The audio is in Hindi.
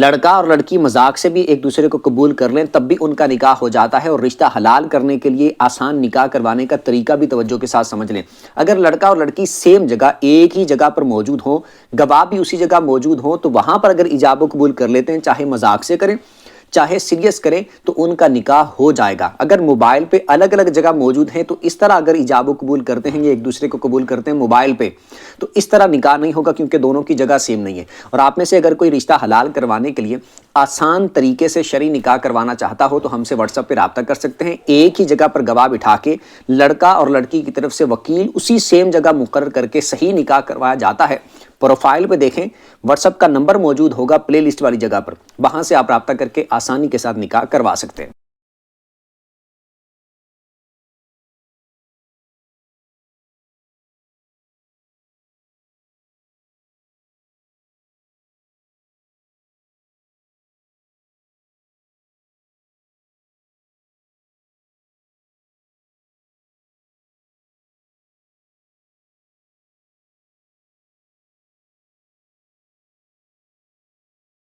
लड़का और लड़की मजाक से भी एक दूसरे को कबूल कर लें तब भी उनका निकाह हो जाता है। और रिश्ता हलाल करने के लिए आसान निकाह करवाने का तरीका भी तवज्जो के साथ समझ लें। अगर लड़का और लड़की सेम जगह, एक ही जगह पर मौजूद हो, गवाह भी उसी जगह मौजूद हो, तो वहां पर अगर इजाब कबूल कर लेते हैं, चाहे मजाक से करें चाहे सीरियस करें, तो उनका निकाह हो जाएगा। अगर मोबाइल पे अलग अलग जगह मौजूद हैं तो इस तरह अगर इजाब कबूल करते हैं, ये एक दूसरे को कबूल करते हैं मोबाइल पे, तो इस तरह निकाह नहीं होगा, क्योंकि दोनों की जगह सेम नहीं है। और आप में से अगर कोई रिश्ता हलाल करवाने के लिए आसान तरीके से शरई निकाह करवाना चाहता हो तो हमसे व्हाट्सएप पे राब्ता कर सकते हैं। एक ही जगह पर गवाह बिठा के लड़का और लड़की की तरफ से वकील उसी सेम जगह मुकर्रर करके सही निकाह करवाया जाता है। प्रोफाइल पे देखें, व्हाट्सएप का नंबर मौजूद होगा प्लेलिस्ट वाली जगह पर, वहां से आप राब्ता करके आसानी के साथ निकाह करवा सकते हैं।